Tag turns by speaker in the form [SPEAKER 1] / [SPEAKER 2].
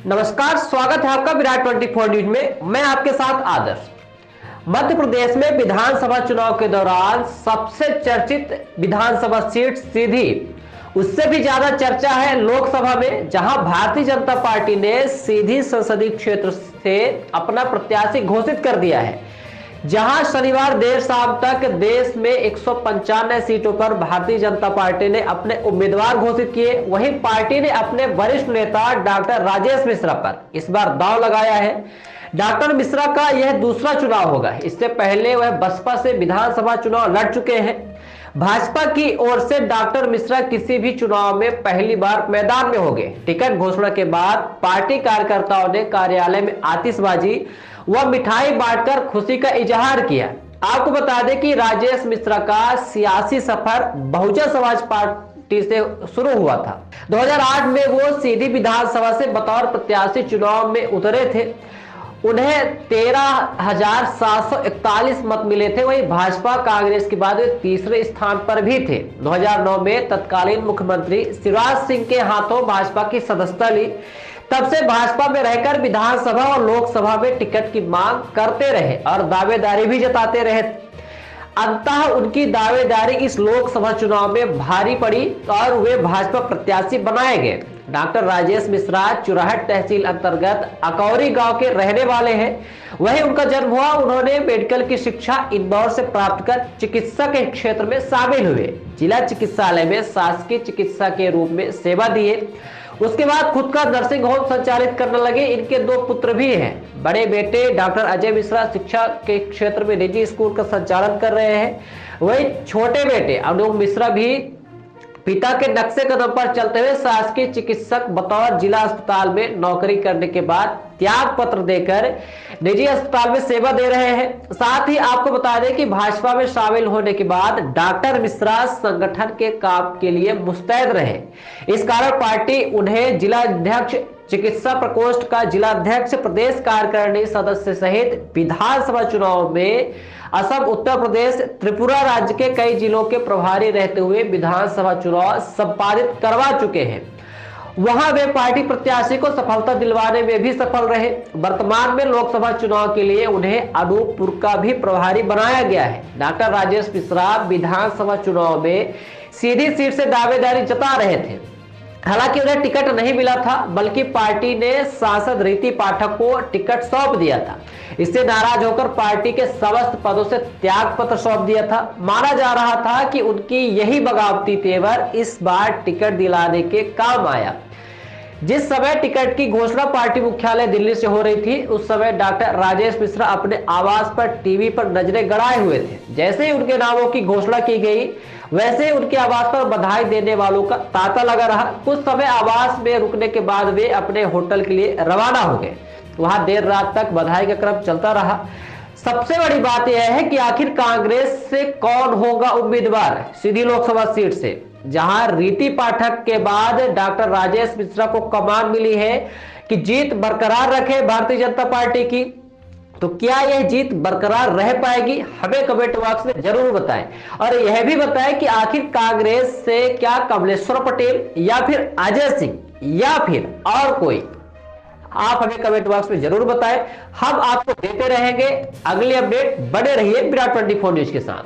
[SPEAKER 1] नमस्कार, स्वागत है आपका विराट 24 न्यूज में। मैं आपके साथ आदर्श। मध्य प्रदेश में विधानसभा चुनाव के दौरान सबसे चर्चित विधानसभा सीट सीधी, उससे भी ज्यादा चर्चा है लोकसभा में, जहां भारतीय जनता पार्टी ने सीधी संसदीय क्षेत्र से अपना प्रत्याशी घोषित कर दिया है। जहां शनिवार देर शाम तक देश में 195 सीटों पर भारतीय जनता पार्टी ने अपने उम्मीदवार घोषित किए, वहीं पार्टी ने अपने वरिष्ठ नेता डॉक्टर राजेश मिश्रा पर इस बार दांव लगाया है। डॉक्टर मिश्रा का यह दूसरा चुनाव होगा। इससे पहले वह बसपा से विधानसभा चुनाव लड़ चुके हैं। भाजपा की ओर से डॉक्टर मिश्रा किसी भी चुनाव में पहली बार मैदान में होंगे। टिकट घोषणा के बाद पार्टी कार्यकर्ताओं ने कार्यालय में आतिशबाजी व मिठाई बांटकर खुशी का इजहार किया। आपको बता दें कि राजेश मिश्रा का सियासी सफर बहुजन समाज पार्टी से शुरू हुआ था। 2008 में वो सीधी विधानसभा से बतौर प्रत्याशी चुनाव में उतरे थे। उन्हें 13,741 मत मिले थे। वहीं भाजपा कांग्रेस के बाद वे तीसरे स्थान पर भी थे। 2009 में तत्कालीन मुख्यमंत्री शिवराज सिंह के हाथों भाजपा की सदस्यता ली। तब से भाजपा में रहकर विधानसभा और लोकसभा में टिकट की मांग करते रहे और दावेदारी भी जताते रहे। अंततः उनकी दावेदारी इस लोकसभा चुनाव में भारी पड़ी और वे भाजपा प्रत्याशी बनाए गए। डॉक्टर राजेश मिश्रा चुराहट तहसील अंतर्गत अकौरी गांव के रहने वाले हैं। वहीं उनका जन्म हुआ। उन्होंने मेडिकल की शिक्षा इंदौर से प्राप्त कर चिकित्सा के क्षेत्र में शामिल हुए। जिला चिकित्सालय में शासकीय चिकित्सा के रूप में सेवा दिए। उसके बाद खुद का नर्सिंग होम संचालित करने लगे। इनके 2 पुत्र भी हैं। बड़े बेटे डॉक्टर अजय मिश्रा शिक्षा के क्षेत्र में निजी स्कूल का संचालन कर रहे हैं। वहीं छोटे बेटे अनूप मिश्रा भी पिता के नक्शे कदम पर चलते हुए शासकीय चिकित्सक बतौर जिला अस्पताल में नौकरी करने के बाद त्याग पत्र देकर निजी अस्पताल में सेवा दे रहे हैं। साथ ही आपको बता दें कि भाजपा में शामिल होने के बाद डॉक्टर मिश्रा संगठन के काम के लिए मुस्तैद रहे। इस कारण पार्टी उन्हें जिला अध्यक्ष, चिकित्सा प्रकोष्ठ का जिला अध्यक्ष, प्रदेश कार्यकारिणी सदस्य सहित विधानसभा चुनाव में असम, उत्तर प्रदेश, त्रिपुरा राज्य के कई जिलों के प्रभारी रहते हुए विधानसभा चुनाव संपादित करवा चुके हैं। वहां वे पार्टी प्रत्याशी को सफलता दिलवाने में भी सफल रहे। वर्तमान में लोकसभा चुनाव के लिए उन्हें अनूपपुर का भी प्रभारी बनाया गया है। डॉक्टर राजेश मिश्रा विधानसभा चुनाव में सीधी सीट से दावेदारी जता रहे थे। हालांकि उन्हें टिकट नहीं मिला था, बल्कि पार्टी ने सांसद रीति पाठक को टिकट सौंप दिया था। इससे नाराज होकर पार्टी के समस्त पदों से त्याग पत्र सौंप दिया था। माना जा रहा था कि उनकी यही बगावती तेवर इस बार टिकट दिलाने के काम आया। जिस समय टिकट की घोषणा पार्टी मुख्यालय दिल्ली से हो रही थी, उस समय डॉक्टर राजेश मिश्रा अपने आवास पर टीवी पर नजरें गड़ाए हुए थे। जैसे ही उनके नामों की घोषणा की गई, वैसे ही उनके आवास पर बधाई देने वालों का तांता लगा रहा। कुछ समय आवास में रुकने के बाद वे अपने होटल के लिए रवाना हो गए। वहां देर रात तक बधाई का क्रम चलता रहा। सबसे बड़ी बात यह है कि आखिर कांग्रेस से कौन होगा उम्मीदवार सीधी लोकसभा सीट से, जहां रीति पाठक के बाद डॉक्टर राजेश मिश्रा को कमान मिली है कि जीत बरकरार रखे भारतीय जनता पार्टी की। तो क्या यह जीत बरकरार रह पाएगी? हमें कमेंट बॉक्स में जरूर बताएं और यह भी बताएं कि आखिर कांग्रेस से क्या कमलेश्वर पटेल या फिर अजय सिंह या फिर और कोई? आप हमें कमेंट बॉक्स में जरूर बताएं। हम आपको देते रहेंगे अगली अपडेट। बने रहिए विराट 24 न्यूज के साथ।